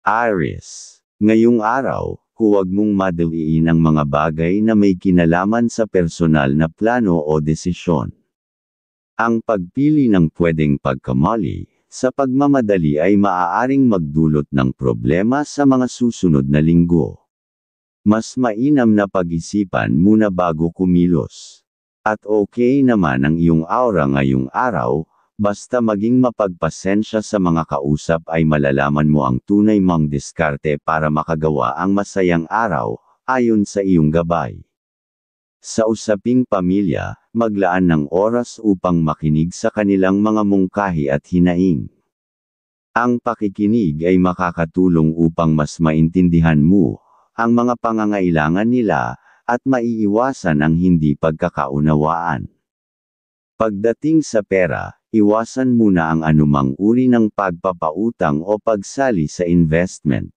Aries. Ngayong araw, huwag mong madaliin ang mga bagay na may kinalaman sa personal na plano o desisyon. Ang pagpili ng pwedeng pagkamali sa pagmamadali ay maaaring magdulot ng problema sa mga susunod na linggo. Mas mainam na pag-isipan muna bago kumilos. At okay naman ang iyong aura ngayong araw, basta maging mapagpasensya sa mga kausap ay malalaman mo ang tunay mong diskarte para makagawa ang masayang araw, ayon sa iyong gabay. Sa usaping pamilya, maglaan ng oras upang makinig sa kanilang mga mungkahi at hinaing. Ang pakikinig ay makakatulong upang mas maintindihan mo ang mga pangangailangan nila, at maiiwasan ang hindi pagkakaunawaan. Pagdating sa pera, iwasan muna ang anumang uri ng pagpapautang o pagsali sa investment.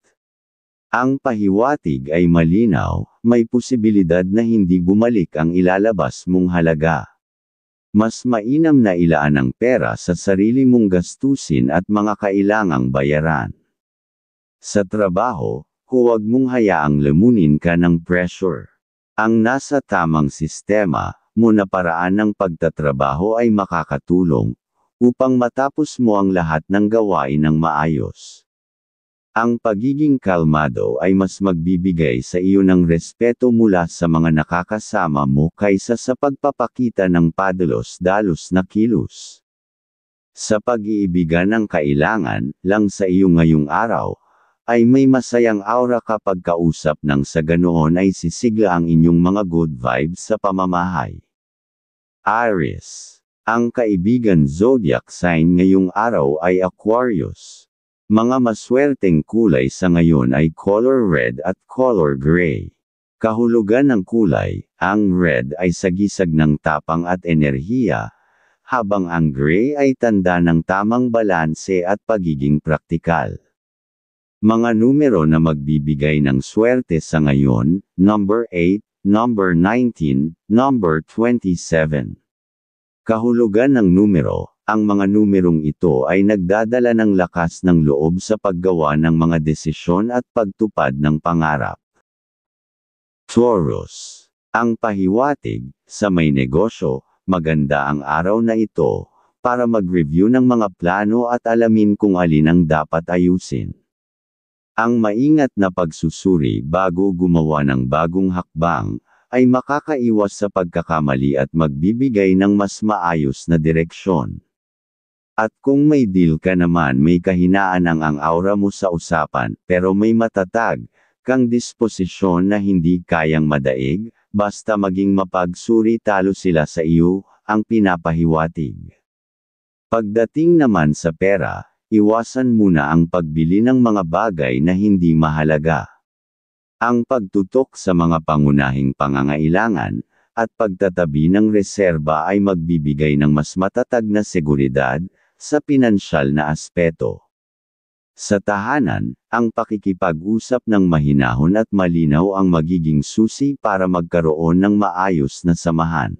Ang pahiwatig ay malinaw, may posibilidad na hindi bumalik ang ilalabas mong halaga. Mas mainam na ilaan ang pera sa sarili mong gastusin at mga kailangang bayaran. Sa trabaho, huwag mong hayaang lamunin ka ng pressure. Ang nasa tamang sistema mo na paraan ng pagtatrabaho ay makakatulong upang matapos mo ang lahat ng gawain ng maayos. Ang pagiging kalmado ay mas magbibigay sa iyo ng respeto mula sa mga nakakasama mo kaysa sa pagpapakita ng padalos-dalos na kilos. Sa pag-iibigan ng kailangan lang sa iyo ngayong araw, ay may masayang aura kapag kausap nang sa ganoon ay sisigla ang inyong mga good vibes sa pamamahay. Aries. Ang kaibigan zodiac sign ngayong araw ay Aquarius. Mga maswerteng kulay sa ngayon ay color red at color gray. Kahulugan ng kulay, ang red ay sagisag ng tapang at enerhiya, habang ang gray ay tanda ng tamang balanse at pagiging praktikal. Mga numero na magbibigay ng swerte sa ngayon, number 8, number 19, number 27. Kahulugan ng numero, ang mga numerong ito ay nagdadala ng lakas ng loob sa paggawa ng mga desisyon at pagtupad ng pangarap. Taurus. Ang pahiwatig, sa may negosyo, maganda ang araw na ito, para mag-review ng mga plano at alamin kung alin ang dapat ayusin. Ang maingat na pagsusuri bago gumawa ng bagong hakbang, ay makakaiwas sa pagkakamali at magbibigay ng mas maayos na direksyon. At kung may deal ka naman may kahinaan ang aura mo sa usapan, pero may matatag kang disposisyon na hindi kayang madaig, basta maging mapagsuri talo sila sa iyo, ang pinapahiwatig. Pagdating naman sa pera, iwasan muna ang pagbili ng mga bagay na hindi mahalaga. Ang pagtutok sa mga pangunahing pangangailangan, at pagtatabi ng reserba ay magbibigay ng mas matatag na seguridad, sa pinansyal na aspeto. Sa tahanan, ang pakikipag-usap ng mahinahon at malinaw ang magiging susi para magkaroon ng maayos na samahan.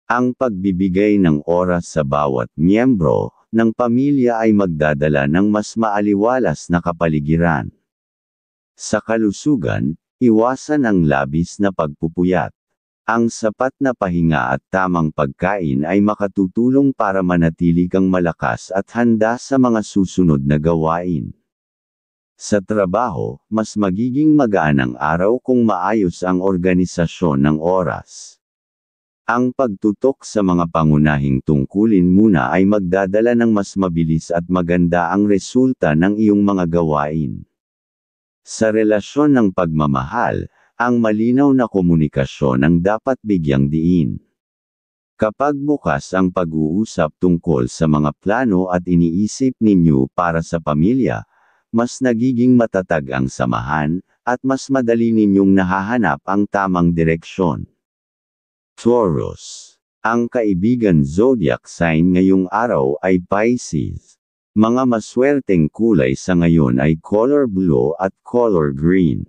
Ang pagbibigay ng oras sa bawat miyembro ng pamilya ay magdadala ng mas maaliwalas na kapaligiran. Sa kalusugan, iwasan ang labis na pagpupuyat. Ang sapat na pahinga at tamang pagkain ay makatutulong para manatili kang malakas at handa sa mga susunod na gawain. Sa trabaho, mas magiging magaan ang araw kung maayos ang organisasyon ng oras. Ang pagtutok sa mga pangunahing tungkulin muna ay magdadala ng mas mabilis at maganda ang resulta ng iyong mga gawain. Sa relasyon ng pagmamahal, ang malinaw na komunikasyon ang dapat bigyang diin. Kapag bukas ang pag-uusap tungkol sa mga plano at iniisip ninyo para sa pamilya, mas nagiging matatag ang samahan, at mas madali ninyong nahahanap ang tamang direksyon. Taurus. Ang kaibigan zodiac sign ngayong araw ay Pisces. Mga maswerteng kulay sa ngayon ay color blue at color green.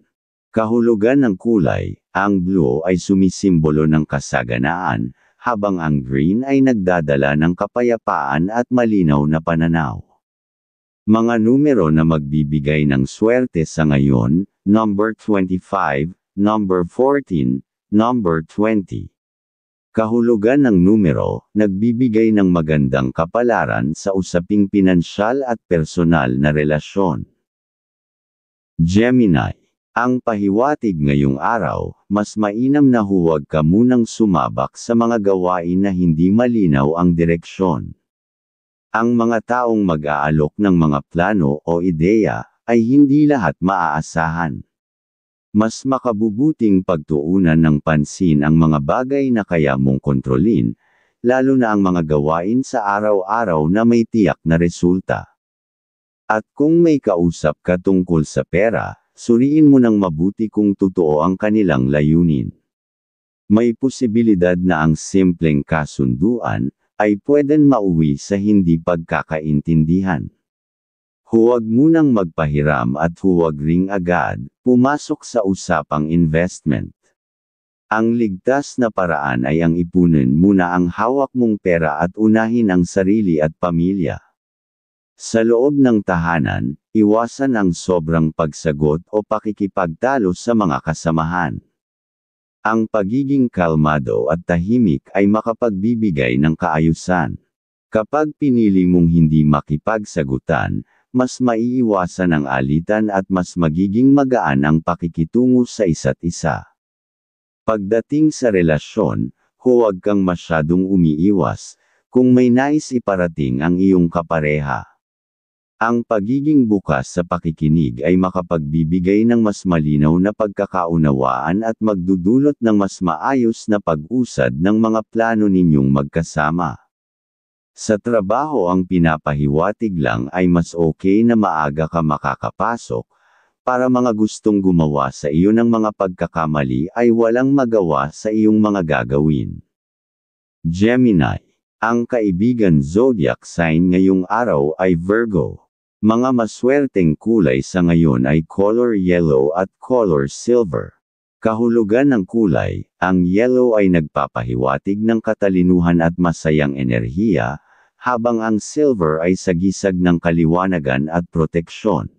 Kahulugan ng kulay, ang blue ay sumisimbolo ng kasaganaan, habang ang green ay nagdadala ng kapayapaan at malinaw na pananaw. Mga numero na magbibigay ng swerte sa ngayon, number 25, number 14, number 20. Kahulugan ng numero, nagbibigay ng magandang kapalaran sa usaping pinansyal at personal na relasyon. Gemini. Ang pahiwatig ngayong araw, mas mainam na huwag ka munang sumabak sa mga gawain na hindi malinaw ang direksyon. Ang mga taong mag-aalok ng mga plano o ideya, ay hindi lahat maaasahan. Mas makabubuting pagtuunan ng pansin ang mga bagay na kaya mong kontrolin, lalo na ang mga gawain sa araw-araw na may tiyak na resulta. At kung may kausap ka tungkol sa pera, suriin mo ng mabuti kung totoo ang kanilang layunin. May posibilidad na ang simpleng kasunduan, ay pwedeng mauwi sa hindi pagkakaintindihan. Huwag munang magpahiram at huwag ring agad, pumasok sa usapang investment. Ang ligtas na paraan ay ang ipunin muna ang hawak mong pera at unahin ang sarili at pamilya. Sa loob ng tahanan, iwasan ang sobrang pagsagot o pakikipagtalo sa mga kasamahan. Ang pagiging kalmado at tahimik ay makapagbibigay ng kaayusan. Kapag pinili mong hindi makipagsagutan, mas maiiwasan ang alitan at mas magiging magaan ang pakikitungo sa isa't isa. Pagdating sa relasyon, huwag kang masyadong umiiwas, kung may nais iparating ang iyong kapareha. Ang pagiging bukas sa pakikinig ay makapagbibigay ng mas malinaw na pagkakaunawaan at magdudulot ng mas maayos na pag-usad ng mga plano ninyong magkasama. Sa trabaho ang pinapahiwatig lang ay mas okay na maaga ka makakapasok, para mga gustong gumawa sa iyo ng mga pagkakamali ay walang magawa sa iyong mga gagawin. Gemini. Ang kaibigan zodiac sign ngayong araw ay Virgo. Mga maswerteng kulay sa ngayon ay color yellow at color silver. Kahulugan ng kulay, ang yellow ay nagpapahiwatig ng katalinuhan at masayang enerhiya, habang ang silver ay sagisag ng kaliwanagan at proteksyon.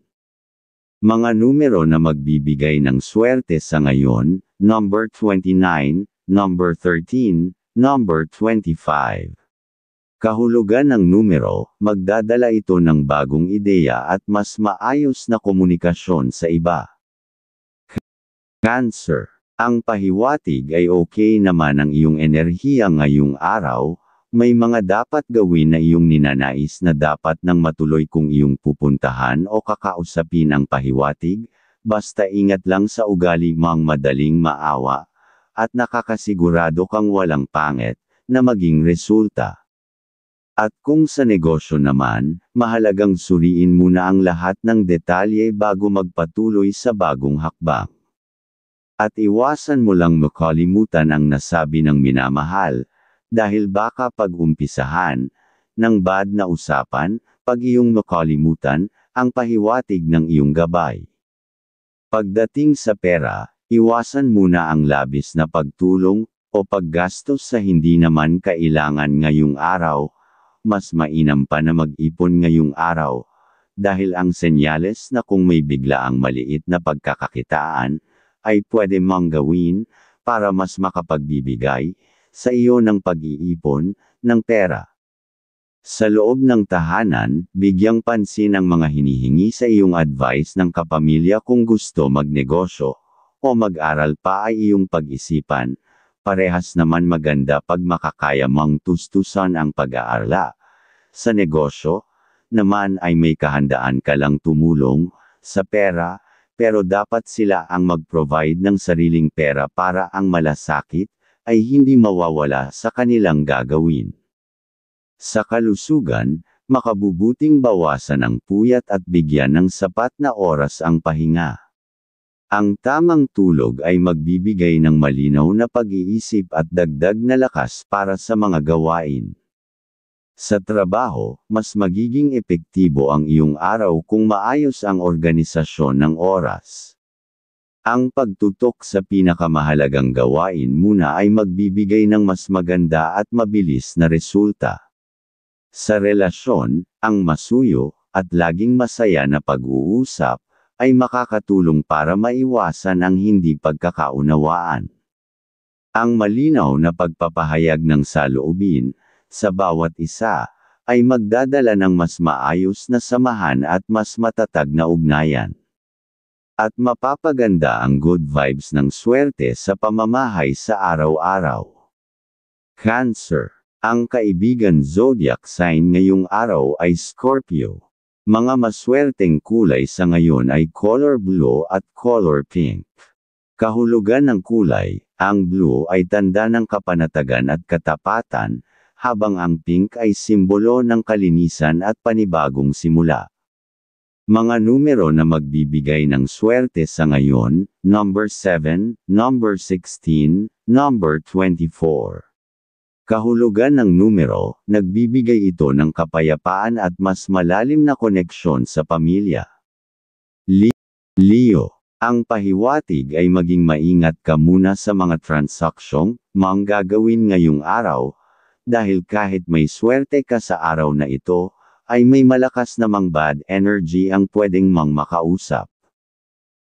Mga numero na magbibigay ng swerte sa ngayon, number 29, number 13, number 25. Kahulugan ng numero, magdadala ito ng bagong ideya at mas maayos na komunikasyon sa iba. Cancer. Ang pahiwatig ay okay naman ang iyong enerhiya ngayong araw, may mga dapat gawin na iyong ninanais na dapat nang matuloy kung iyong pupuntahan o kakausapin ang pahiwatig, basta ingat lang sa ugali mong madaling maawa, at nakakasigurado kang walang pangit, na maging resulta. At kung sa negosyo naman, mahalagang suriin muna ang lahat ng detalye bago magpatuloy sa bagong hakbang. At iwasan mo lang makalimutan ang nasabi ng minamahal, dahil baka pag-umpisahan ng bad na usapan, pag iyong makalimutan, ang pahiwatig ng iyong gabay. Pagdating sa pera, iwasan muna ang labis na pagtulong o paggastos sa hindi naman kailangan ngayong araw. Mas mainam pa na mag-ipon ngayong araw, dahil ang senyales na kung may biglaang maliit na pagkakakitaan, ay pwede mong gawin, para mas makapagbibigay, sa iyo ng pag-iipon, ng pera. Sa loob ng tahanan, bigyang pansin ang mga hinihingi sa iyong advice ng kapamilya kung gusto magnegosyo, o mag-aral pa ay iyong pag-isipan, parehas naman maganda pag makakaya mong tustusan ang pag-aarala. Sa negosyo, naman ay may kahandaan ka lang tumulong, sa pera, pero dapat sila ang mag-provide ng sariling pera para ang malasakit, ay hindi mawawala sa kanilang gagawin. Sa kalusugan, makabubuting bawasan ang puyat at bigyan ng sapat na oras ang pahinga. Ang tamang tulog ay magbibigay ng malinaw na pag-iisip at dagdag na lakas para sa mga gawain. Sa trabaho, mas magiging epektibo ang iyong araw kung maayos ang organisasyon ng oras. Ang pagtutok sa pinakamahalagang gawain muna ay magbibigay ng mas maganda at mabilis na resulta. Sa relasyon, ang masuyo at laging masaya na pag-uusap, ay makakatulong para maiwasan ang hindi pagkakaunawaan. Ang malinaw na pagpapahayag ng saloobin, sa bawat isa, ay magdadala ng mas maayos na samahan at mas matatag na ugnayan. At mapapaganda ang good vibes ng swerte sa pamamahay sa araw-araw. Cancer. Ang kaibigan zodiac sign ngayong araw ay Scorpio. Mga maswerteng kulay sa ngayon ay color blue at color pink. Kahulugan ng kulay, ang blue ay tanda ng kapanatagan at katapatan, habang ang pink ay simbolo ng kalinisan at panibagong simula. Mga numero na magbibigay ng swerte sa ngayon, number 7, number 16, number 24. Kahulugan ng numero, nagbibigay ito ng kapayapaan at mas malalim na koneksyon sa pamilya. Leo. Ang pahiwatig ay maging maingat ka muna sa mga transaksyong gagawin ngayong araw, dahil kahit may swerte ka sa araw na ito, ay may malakas namang bad energy ang pwedeng makausap.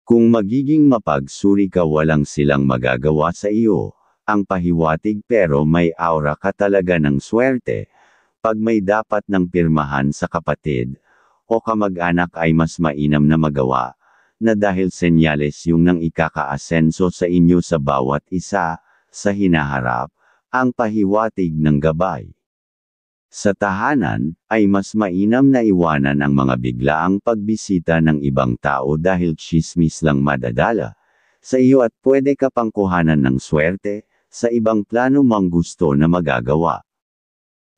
Kung magiging mapagsuri ka walang silang magagawa sa iyo, ang pahiwatig pero may aura ka talaga ng swerte, pag may dapat ng pirmahan sa kapatid, o kamag-anak ay mas mainam na magawa, na dahil senyales yung nang ikakaasenso sa inyo sa bawat isa, sa hinaharap, ang pahiwatig ng gabay. Sa tahanan, ay mas mainam na iwanan ang mga biglaang pagbisita ng ibang tao dahil tsismis lang madadala sa iyo at pwede ka pang kuhanan ng swerte, sa ibang plano mang gusto na magagawa.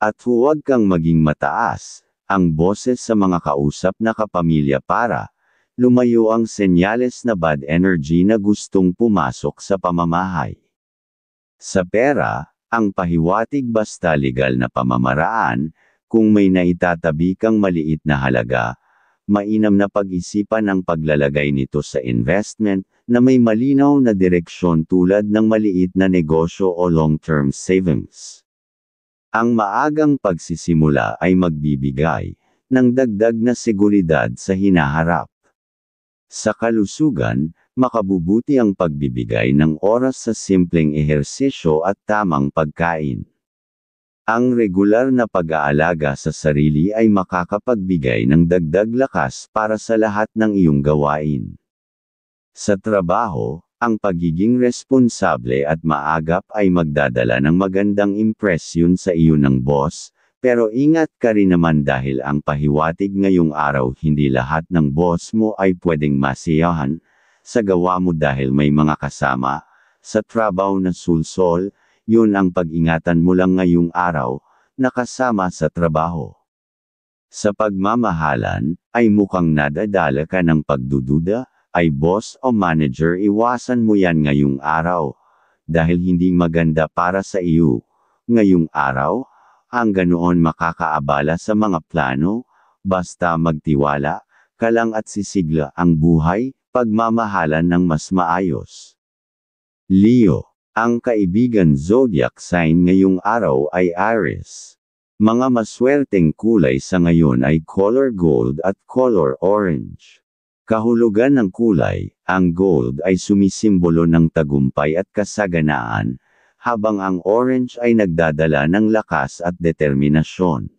At huwag kang maging mataas, ang boses sa mga kausap na kapamilya para lumayo ang senyales na bad energy na gustong pumasok sa pamamahay. Sa pera, ang pahiwatig basta legal na pamamaraan, kung may naitatabi kang maliit na halaga, mainam na pag-isipan ang paglalagay nito sa investment, na may malinaw na direksyon tulad ng maliit na negosyo o long-term savings. Ang maagang pagsisimula ay magbibigay ng dagdag na seguridad sa hinaharap. Sa kalusugan, makabubuti ang pagbibigay ng oras sa simpleng ehersisyo at tamang pagkain. Ang regular na pag-aalaga sa sarili ay makakapagbigay ng dagdag lakas para sa lahat ng iyong gawain. Sa trabaho, ang pagiging responsable at maagap ay magdadala ng magandang impresyon sa iyo ng boss, pero ingat ka rin naman dahil ang pahiwatig ngayong araw hindi lahat ng boss mo ay pwedeng masiyahan sa gawa mo dahil may mga kasama sa trabaho na sulsol, yun ang pag-ingatan mo lang ngayong araw, na kasama sa trabaho. Sa pagmamahalan, ay mukhang nadadala ka ng pagdududa, ay boss o manager iwasan mo yan ngayong araw, dahil hindi maganda para sa iyo. Ngayong araw, ang ganoon makakaabala sa mga plano, basta magtiwala, ka lang at sisigla ang buhay, pagmamahalan ng mas maayos. Leo. Ang kaibigan zodiac sign ngayong araw ay Aries. Mga maswerteng kulay sa ngayon ay color gold at color orange. Kahulugan ng kulay, ang gold ay sumisimbolo ng tagumpay at kasaganaan, habang ang orange ay nagdadala ng lakas at determinasyon.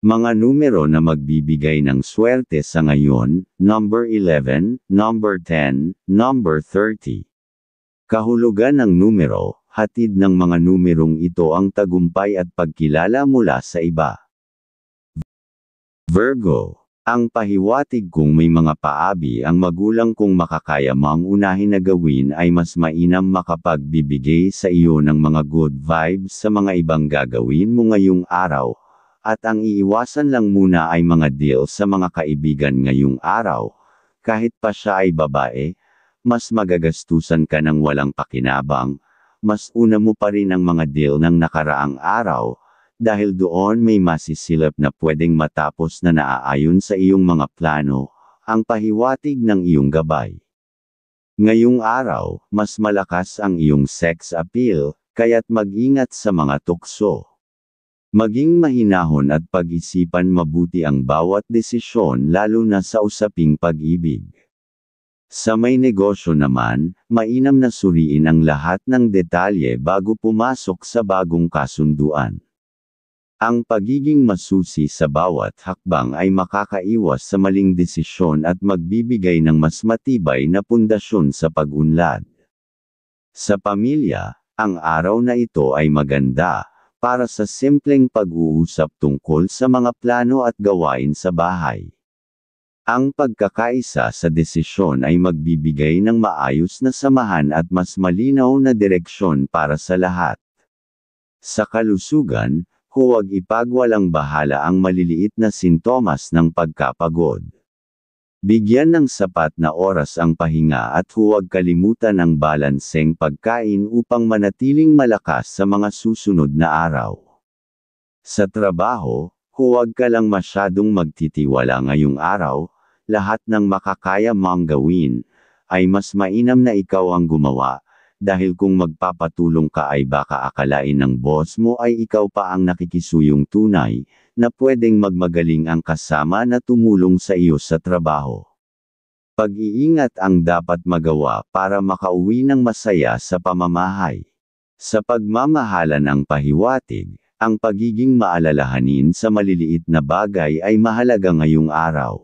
Mga numero na magbibigay ng swerte sa ngayon, number 11, number 10, number 30. Kahulugan ng numero, hatid ng mga numerong ito ang tagumpay at pagkilala mula sa iba. Virgo. Ang pahiwatig kung may mga paabi ang magulang kung makakaya mang unahin na gawin ay mas mainam makapagbibigay sa iyo ng mga good vibes sa mga ibang gagawin mo ngayong araw, at ang iiwasan lang muna ay mga deal sa mga kaibigan ngayong araw, kahit pa siya ay babae, mas magagastusan ka ng walang pakinabang, mas una mo pa rin ang mga deal ng nakaraang araw, dahil doon may masisilap na pwedeng matapos na naaayon sa iyong mga plano, ang pahiwatig ng iyong gabay. Ngayong araw, mas malakas ang iyong sex appeal, kaya't mag-ingat sa mga tukso. Maging mahinahon at pag-isipan mabuti ang bawat desisyon lalo na sa usaping pag-ibig. Sa may negosyo naman, mainam na suriin ang lahat ng detalye bago pumasok sa bagong kasunduan. Ang pagiging masusi sa bawat hakbang ay makakaiwas sa maling desisyon at magbibigay ng mas matibay na pundasyon sa pag-unlad. Sa pamilya, ang araw na ito ay maganda para sa simpleng pag-uusap tungkol sa mga plano at gawain sa bahay. Ang pagkakaisa sa desisyon ay magbibigay ng maayos na samahan at mas malinaw na direksyon para sa lahat. Sa kalusugan, huwag ipagwalang bahala ang maliliit na sintomas ng pagkapagod. Bigyan ng sapat na oras ang pahinga at huwag kalimutan ang balanseng pagkain upang manatiling malakas sa mga susunod na araw. Sa trabaho, huwag ka lang masyadong magtitiwala ngayong araw, lahat ng makakaya mong gawin, ay mas mainam na ikaw ang gumawa, dahil kung magpapatulong ka ay baka akalain ng boss mo ay ikaw pa ang nakikisuyong tunay, na pwedeng magmagaling ang kasama na tumulong sa iyo sa trabaho. Pag-iingat ang dapat magawa para makauwi ng masaya sa pamamahay. Sa pagmamahala ng pahiwatig, ang pagiging maalalahanin sa maliliit na bagay ay mahalaga ngayong araw.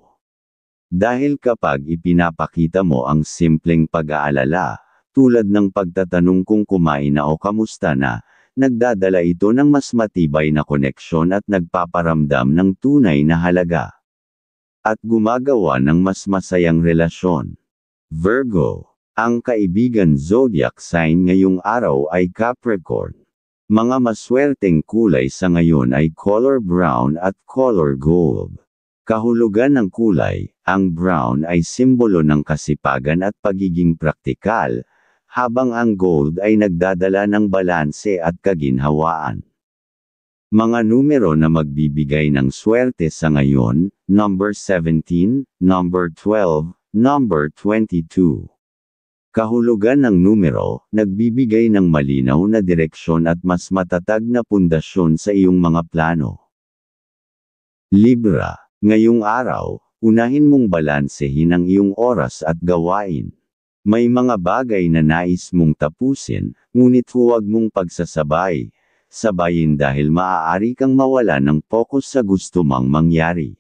Dahil kapag ipinapakita mo ang simpleng pag-aalala, tulad ng pagtatanong kung kumain na o kamusta na, nagdadala ito ng mas matibay na koneksyon at nagpaparamdam ng tunay na halaga. At gumagawa ng mas masayang relasyon. Virgo, ang kaibigan zodiac sign ngayong araw ay Capricorn. Mga maswerteng kulay sa ngayon ay color brown at color gold. Kahulugan ng kulay, ang brown ay simbolo ng kasipagan at pagiging praktikal, habang ang gold ay nagdadala ng balanse at kaginhawaan. Mga numero na magbibigay ng swerte sa ngayon, number 17, number 12, number 22. Kahulugan ng numero, nagbibigay ng malinaw na direksyon at mas matatag na pundasyon sa iyong mga plano. Libra, ngayong araw, unahin mong balansehin ang iyong oras at gawain. May mga bagay na nais mong tapusin, ngunit huwag mong sabayin dahil maaari kang mawala ng focus sa gusto mong mangyari.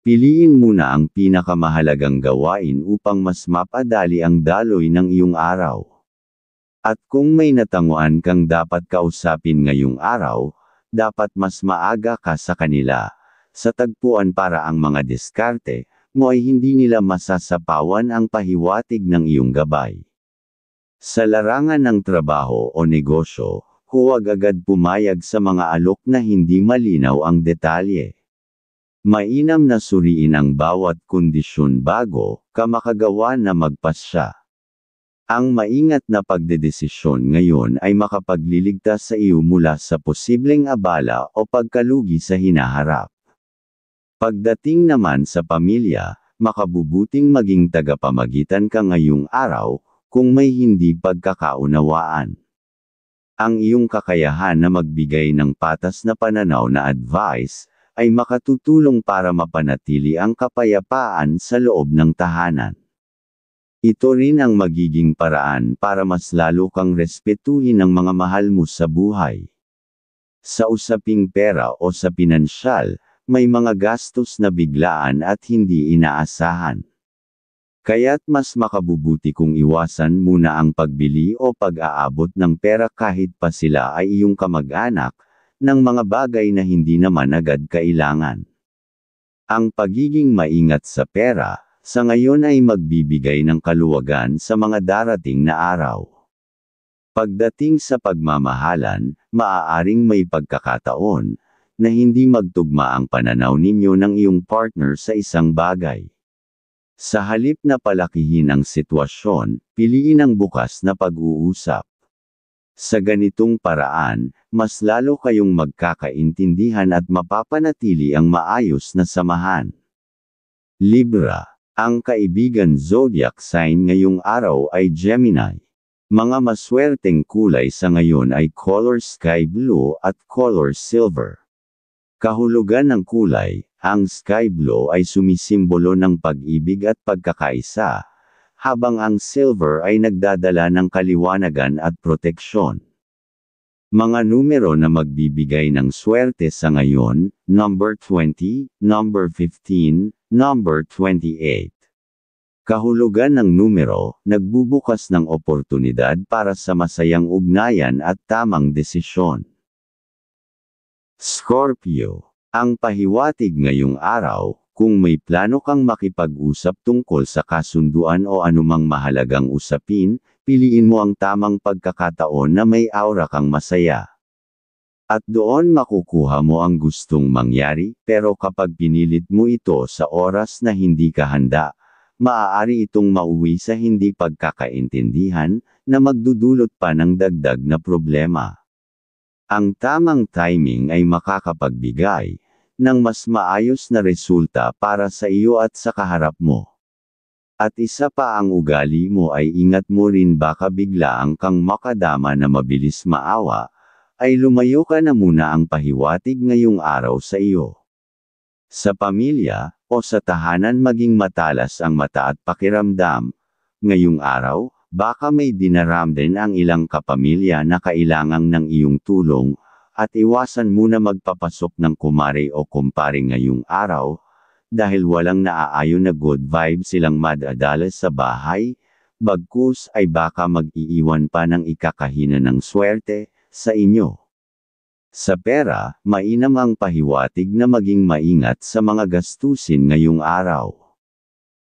Piliin muna ang pinakamahalagang gawain upang mas mapadali ang daloy ng iyong araw. At kung may natanguan kang dapat kausapin ngayong araw, dapat mas maaga ka sa kanila. Sa tagpuan para ang mga diskarte mo ay hindi nila masasapawan ang pahiwatig ng iyong gabay. Sa larangan ng trabaho o negosyo, huwag agad pumayag sa mga alok na hindi malinaw ang detalye. Mainam na suriin ang bawat kondisyon bago ka makagawa na magpasya. Ang maingat na pagdedesisyon ngayon ay makapagliligtas sa iyo mula sa posibleng abala o pagkalugi sa hinaharap. Pagdating naman sa pamilya, makabubuting maging tagapamagitan ka ngayong araw, kung may hindi pagkakaunawaan. Ang iyong kakayahan na magbigay ng patas na pananaw na advice, ay makatutulong para mapanatili ang kapayapaan sa loob ng tahanan. Ito rin ang magiging paraan para mas lalo kang respetuhin ng mga mahal mo sa buhay. Sa usaping pera o sa pinansyal, may mga gastos na biglaan at hindi inaasahan. Kaya't mas makabubuti kung iwasan muna ang pagbili o pag-aabot ng pera kahit pa sila ay iyong kamag-anak, ng mga bagay na hindi naman agad kailangan. Ang pagiging maingat sa pera, sa ngayon ay magbibigay ng kaluwagan sa mga darating na araw. Pagdating sa pagmamahalan, maaaring may pagkakataon, na hindi magtugma ang pananaw ninyo ng iyong partner sa isang bagay. Sa halip na palakihin ang sitwasyon, piliin ang bukas na pag-uusap. Sa ganitong paraan, mas lalo kayong magkakaintindihan at mapapanatili ang maayos na samahan. Libra, ang kaibigan zodiac sign ngayong araw ay Gemini. Mga maswerteng kulay sa ngayon ay color sky blue at color silver. Kahulugan ng kulay, ang sky blue ay sumisimbolo ng pag-ibig at pagkakaisa, habang ang silver ay nagdadala ng kaliwanagan at proteksyon. Mga numero na magbibigay ng swerte sa ngayon, number 20, number 15, number 28. Kahulugan ng numero, nagbubukas ng oportunidad para sa masayang ugnayan at tamang desisyon. Scorpio. Ang pahiwatig ngayong araw, kung may plano kang makipag-usap tungkol sa kasunduan o anumang mahalagang usapin, piliin mo ang tamang pagkakataon na may aura kang masaya. At doon makukuha mo ang gustong mangyari, pero kapag pinilit mo ito sa oras na hindi ka handa, maaari itong mauwi sa hindi pagkakaintindihan, na magdudulot pa ng dagdag na problema. Ang tamang timing ay makakapagbigay ng mas maayos na resulta para sa iyo at sa kaharap mo. At isa pa, ang ugali mo ay ingat mo rin, baka biglaan kang makadama na mabilis maawa, ay lumayo ka na muna. Ang pahiwatig ngayong araw sa iyo. Sa pamilya, o sa tahanan, maging matalas ang mata at pakiramdam. Ngayong araw, baka may dinaramdam ang ilang kapamilya na kailangan ng iyong tulong, at iwasan muna magpapasok ng kumare o kumpare ngayong araw, dahil walang naaayon na good vibes silang madadala sa bahay, bagkus ay baka mag-iiwan pa ng ikakahina ng swerte sa inyo. Sa pera, mainam ang pahiwatig na maging maingat sa mga gastusin ngayong araw.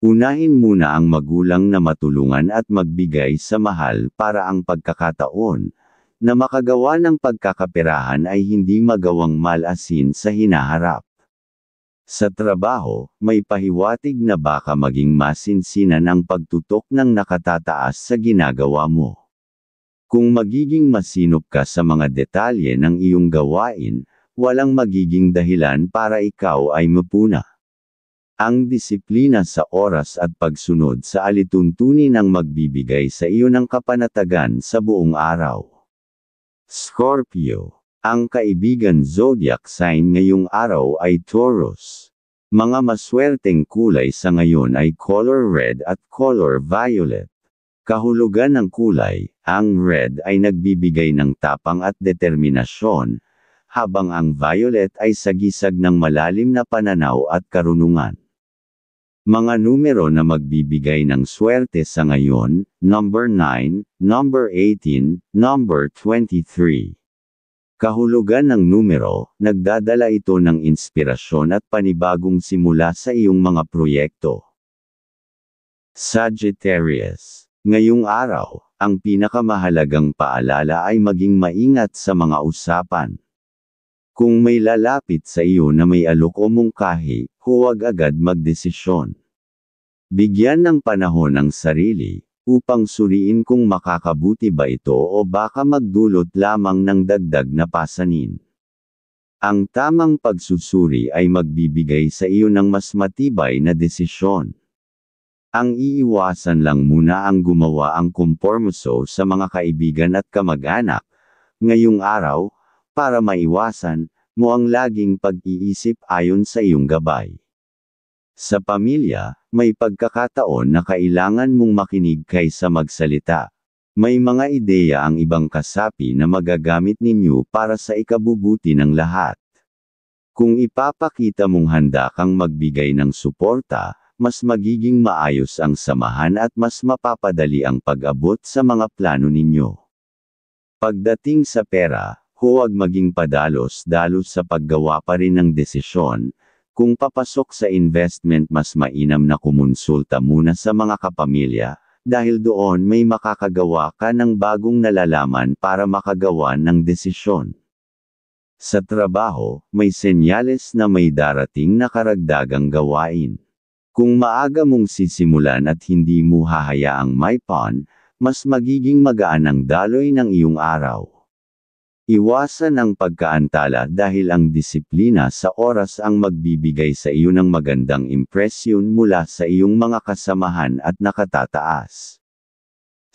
Unahin muna ang magulang na matulungan at magbigay sa mahal para ang pagkakataon na makagawa ng pagkakaperahan ay hindi magawang malasin sa hinaharap. Sa trabaho, may pahiwatig na baka maging masinsinan ang pagtutok ng nakatataas sa ginagawa mo. Kung magiging masinop ka sa mga detalye ng iyong gawain, walang magiging dahilan para ikaw ay mapuna. Ang disiplina sa oras at pagsunod sa alituntunin ang magbibigay sa iyo ng kapanatagan sa buong araw. Scorpio. Ang kaibigan zodiac sign ngayong araw ay Taurus. Mga maswerteng kulay sa ngayon ay color red at color violet. Kahulugan ng kulay, ang red ay nagbibigay ng tapang at determinasyon, habang ang violet ay sagisag ng malalim na pananaw at karunungan. Mga numero na magbibigay ng swerte sa ngayon, number 9, number 18, number 23. Kahulugan ng numero, nagdadala ito ng inspirasyon at panibagong simula sa iyong mga proyekto. Sagittarius. Ngayong araw, ang pinakamahalagang paalala ay maging maingat sa mga usapan. Kung may lalapit sa iyo na may alok o mungkahi, huwag agad magdesisyon. Bigyan ng panahon ang sarili, upang suriin kung makakabuti ba ito o baka magdulot lamang ng dagdag na pasanin. Ang tamang pagsusuri ay magbibigay sa iyo ng mas matibay na desisyon. Ang iiwasan lang muna ang gumawa ang kompromiso sa mga kaibigan at kamag-anak, ngayong araw, para maiwasan mo ang laging pag-iisip ayon sa iyong gabay. Sa pamilya, may pagkakataon na kailangan mong makinig kaysa magsalita. May mga ideya ang ibang kasapi na magagamit ninyo para sa ikabubuti ng lahat. Kung ipapakita mong handa kang magbigay ng suporta, mas magiging maayos ang samahan at mas mapapadali ang pag-abot sa mga plano ninyo. Pagdating sa pera, huwag maging padalos-dalos sa paggawa pa rin ng desisyon. Kung papasok sa investment, mas mainam na kumonsulta muna sa mga kapamilya, dahil doon may makakagawa ka ng bagong nalalaman para makagawa ng desisyon. Sa trabaho, may senyales na may darating na karagdagang gawain. Kung maaga mong sisimulan at hindi mo hahayaang may pawn, mas magiging magaan ang daloy ng iyong araw. Iwasan ang pagkaantala dahil ang disiplina sa oras ang magbibigay sa iyo ng magandang impresyon mula sa iyong mga kasamahan at nakatataas.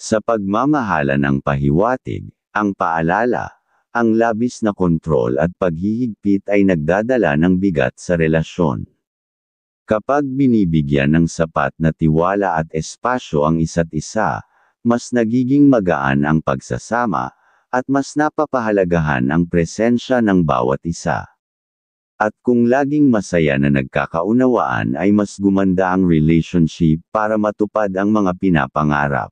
Sa pagmamahala ng pahiwatig, ang paalala, ang labis na kontrol at paghihigpit ay nagdadala ng bigat sa relasyon. Kapag binibigyan ng sapat na tiwala at espasyo ang isa't isa, mas nagiging magaan ang pagsasama, at mas napapahalagahan ang presensya ng bawat isa. At kung laging masaya na nagkakaunawaan ay mas gumanda ang relationship para matupad ang mga pinapangarap.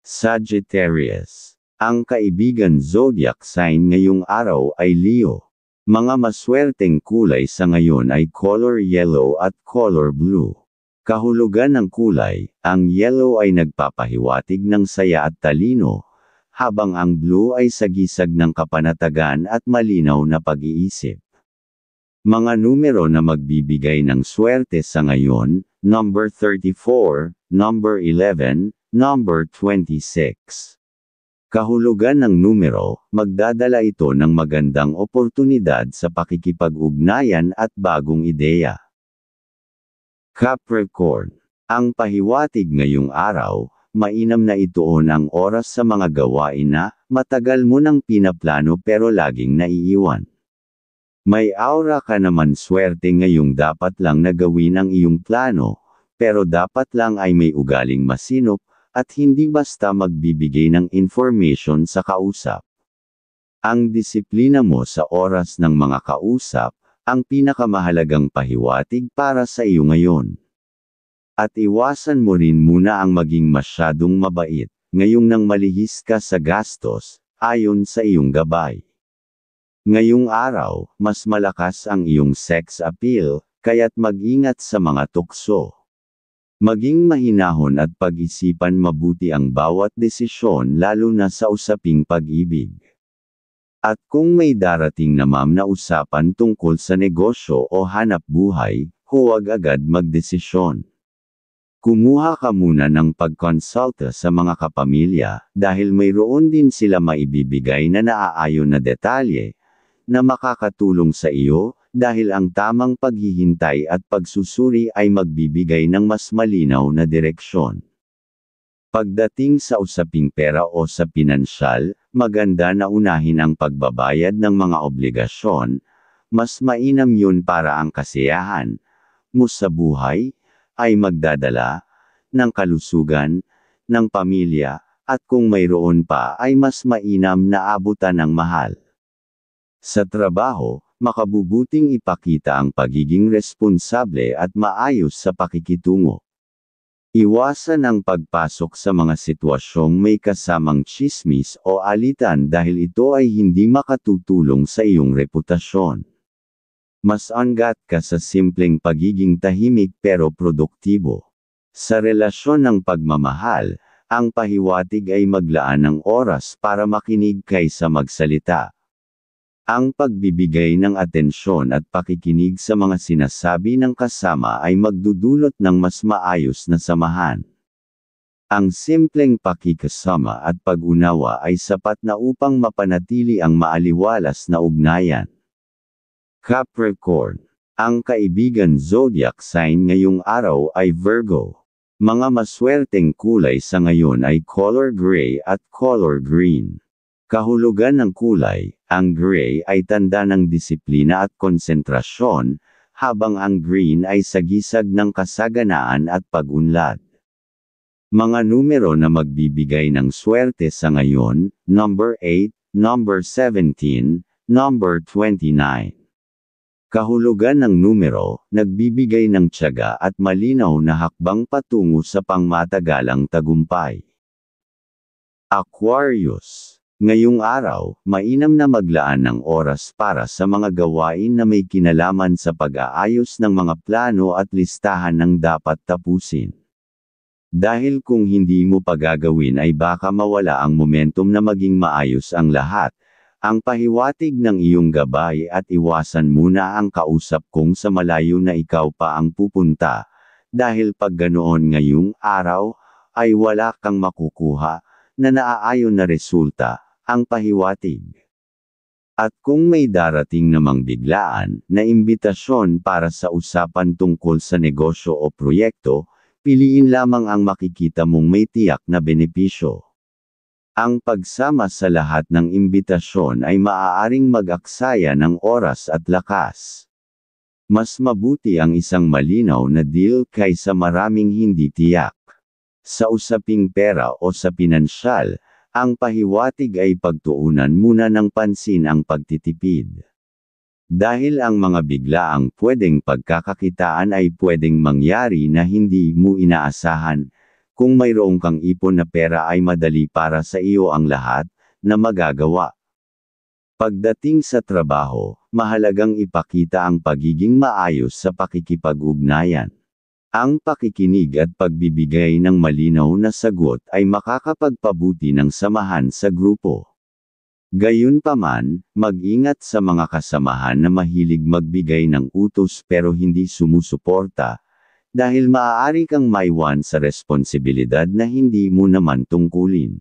Sagittarius. Ang kaibigan zodiac sign ngayong araw ay Leo. Mga maswerteng kulay sa ngayon ay color yellow at color blue. Kahulugan ng kulay, ang yellow ay nagpapahiwatig ng saya at talino, habang ang blue ay sagisag ng kapanatagan at malinaw na pag-iisip. Mga numero na magbibigay ng swerte sa ngayon, number 34, number 11, number 26. Kahulugan ng numero, magdadala ito ng magandang oportunidad sa pakikipag-ugnayan at bagong ideya. Capricorn. Ang pahiwatig ngayong araw, mainam na ituon ang oras sa mga gawain na matagal mo nang pinaplano pero laging naiiwan. May aura ka naman swerte ngayong dapat lang na gawin ang iyong plano, pero dapat lang ay may ugaling masinop, at hindi basta magbibigay ng information sa kausap. Ang disiplina mo sa oras ng mga kausap, ang pinakamahalagang pahiwatig para sa iyo ngayon. At iwasan mo rin muna ang maging masyadong mabait, ngayong nang malihis ka sa gastos, ayon sa iyong gabay. Ngayong araw, mas malakas ang iyong sex appeal, kaya't mag-ingat sa mga tukso. Maging mahinahon at pag-isipan mabuti ang bawat desisyon lalo na sa usaping pag-ibig. At kung may darating na na usapan tungkol sa negosyo o hanap buhay, huwag agad magdesisyon. Kumuha ka muna ng pagkonsulta sa mga kapamilya, dahil mayroon din sila maibibigay na naaayon na detalye, na makakatulong sa iyo, dahil ang tamang paghihintay at pagsusuri ay magbibigay ng mas malinaw na direksyon. Pagdating sa usaping pera o sa pinansyal, maganda na unahin ang pagbabayad ng mga obligasyon, mas mainam yun para ang kasiyahan mo sa buhay, ay magdadala ng kalusugan, ng pamilya, at kung mayroon pa ay mas mainam na abutan ng mahal. Sa trabaho, makabubuting ipakita ang pagiging responsable at maayos sa pakikitungo. Iwasan ang pagpasok sa mga sitwasyong may kasamang tsismis o alitan dahil ito ay hindi makatutulong sa iyong reputasyon. Mas angat ka sa simpleng pagiging tahimik pero produktibo. Sa relasyon ng pagmamahal, ang pahiwatig ay maglaan ng oras para makinig kaysa magsalita. Ang pagbibigay ng atensyon at pakikinig sa mga sinasabi ng kasama ay magdudulot ng mas maayos na samahan. Ang simpleng pakikasama at pag-unawa ay sapat na upang mapanatili ang maaliwalas na ugnayan. Capricorn. Ang kaibigan zodiac sign ngayong araw ay Virgo. Mga maswerteng kulay sa ngayon ay color gray at color green. Kahulugan ng kulay, ang gray ay tanda ng disiplina at konsentrasyon, habang ang green ay sagisag ng kasaganaan at pag-unlad. Mga numero na magbibigay ng swerte sa ngayon, number 8, number 17, number 29. Kahulugan ng numero, nagbibigay ng tiyaga at malinaw na hakbang patungo sa pangmatagalang tagumpay. Aquarius. Ngayong araw, mainam na maglaan ng oras para sa mga gawain na may kinalaman sa pag-aayos ng mga plano at listahan ng dapat tapusin. Dahil kung hindi mo pa gagawin ay baka mawala ang momentum na maging maayos ang lahat, ang pahiwatig ng iyong gabay at iwasan muna ang kausap kung sa malayo na ikaw pa ang pupunta, dahil pag ganoon ngayong araw, ay wala kang makukuha na naaayon na resulta. Ang pahiwatig. At kung may darating namang biglaan na imbitasyon para sa usapan tungkol sa negosyo o proyekto, Piliin lamang ang makikita mong may tiyak na benepisyo. Ang pagsama sa lahat ng imbitasyon ay maaaring mag-aksaya ng oras at lakas. Mas mabuti ang isang malinaw na deal kaysa maraming hindi tiyak. Sa usaping pera o sa pinansyal, ang pahiwatig ay pagtuunan muna ng pansin ang pagtitipid. Dahil ang mga biglaang pwedeng pagkakakitaan ay pwedeng mangyari na hindi mo inaasahan, kung mayroong kang ipon na pera ay madali para sa iyo ang lahat na magagawa. Pagdating sa trabaho, mahalagang ipakita ang pagiging maayos sa pakikipag-ugnayan. Ang pakikinig at pagbibigay ng malinaw na sagot ay makakapagpabuti ng samahan sa grupo. Gayunpaman, mag-ingat sa mga kasamahan na mahilig magbigay ng utos pero hindi sumusuporta, dahil maaari kang maiwan sa responsibilidad na hindi mo naman tungkulin.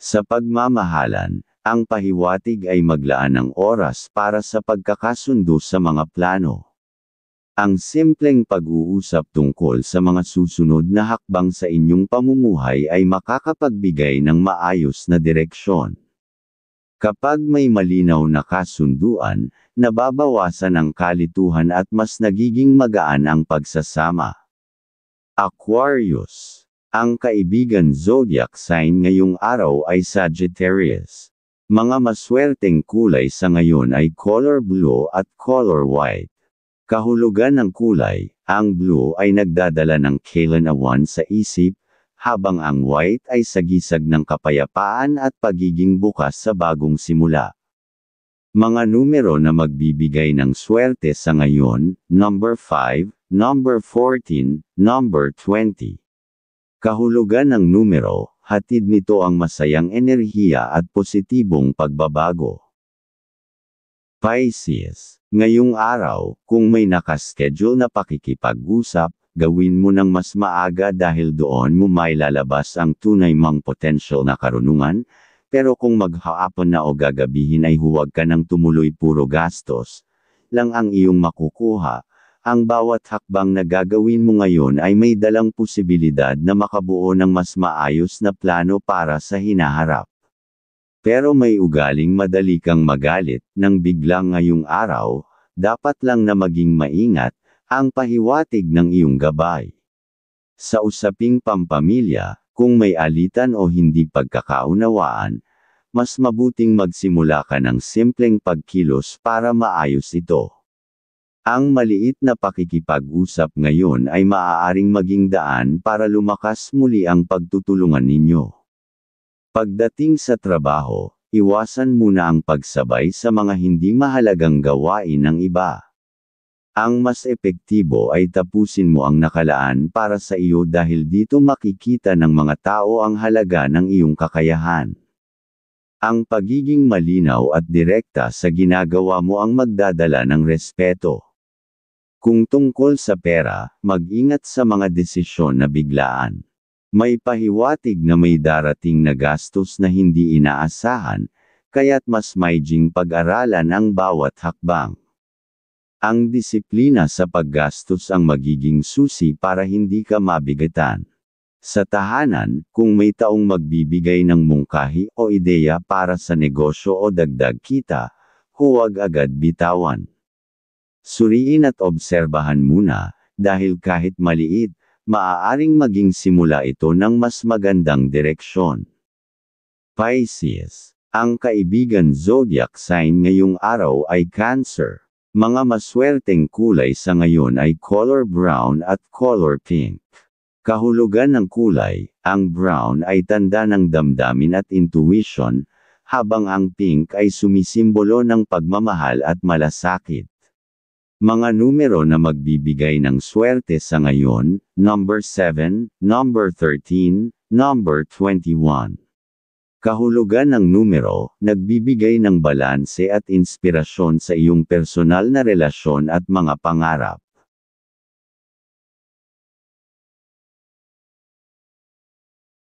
Sa pagmamahalan, ang pahiwatig ay maglaan ng oras para sa pagkakasundo sa mga plano. Ang simpleng pag-uusap tungkol sa mga susunod na hakbang sa inyong pamumuhay ay makakapagbigay ng maayos na direksyon. Kapag may malinaw na kasunduan, nababawasan ang kalituhan at mas nagiging magaan ang pagsasama. Aquarius. Ang kaibigan zodiac sign ngayong araw ay Sagittarius. Mga maswerteng kulay sa ngayon ay color blue at color white. Kahulugan ng kulay, ang blue ay nagdadala ng kalinawaan sa isip, habang ang white ay sagisag ng kapayapaan at pagiging bukas sa bagong simula. Mga numero na magbibigay ng swerte sa ngayon, number 5, number 14, number 20. Kahulugan ng numero, hatid nito ang masayang enerhiya at positibong pagbabago. Pisces. Ngayong araw, kung may nakaschedule na pakikipag-usap, gawin mo ng mas maaga dahil doon mo mailalabas ang tunay mong potential na karunungan, pero kung maghapon na o gagabihin ay huwag ka nang tumuloy puro gastos lang ang iyong makukuha. Ang bawat hakbang na gagawin mo ngayon ay may dalang posibilidad na makabuo ng mas maayos na plano para sa hinaharap. Pero may ugaling madali kang magalit nang biglang ngayong araw, dapat lang na maging maingat, ang pahiwatig ng iyong gabay. Sa usaping pampamilya, kung may alitan o hindi pagkakaunawaan, mas mabuting magsimula ka ng simpleng pagkilos para maayos ito. Ang maliit na pakikipag-usap ngayon ay maaaring maging daan para lumakas muli ang pagtutulungan ninyo. Pagdating sa trabaho, iwasan muna ang pagsabay sa mga hindi mahalagang gawain ng iba. Ang mas epektibo ay tapusin mo ang nakalaan para sa iyo dahil dito makikita ng mga tao ang halaga ng iyong kakayahan. Ang pagiging malinaw at direkta sa ginagawa mo ang magdadala ng respeto. Kung tungkol sa pera, mag-ingat sa mga desisyon na biglaan. May pahiwatig na may darating na gastos na hindi inaasahan, kaya't mas maiging pag-aralan ang bawat hakbang. Ang disiplina sa paggastos ang magiging susi para hindi ka mabigatan. Sa tahanan, kung may taong magbibigay ng mungkahi o ideya para sa negosyo o dagdag kita, huwag agad bitawan. Suriin at obserbahan muna, dahil kahit maliit, maaaring maging simula ito ng mas magandang direksyon. Pisces. Ang kaibigan zodiac sign ngayong araw ay Cancer. Mga maswerteng kulay sa ngayon ay color brown at color pink. Kahulugan ng kulay, ang brown ay tanda ng damdamin at intuition, habang ang pink ay sumisimbolo ng pagmamahal at malasakit. Mga numero na magbibigay ng swerte sa ngayon, number 7, number 13, number 21. Kahulugan ng numero, nagbibigay ng balanse at inspirasyon sa iyong personal na relasyon at mga pangarap.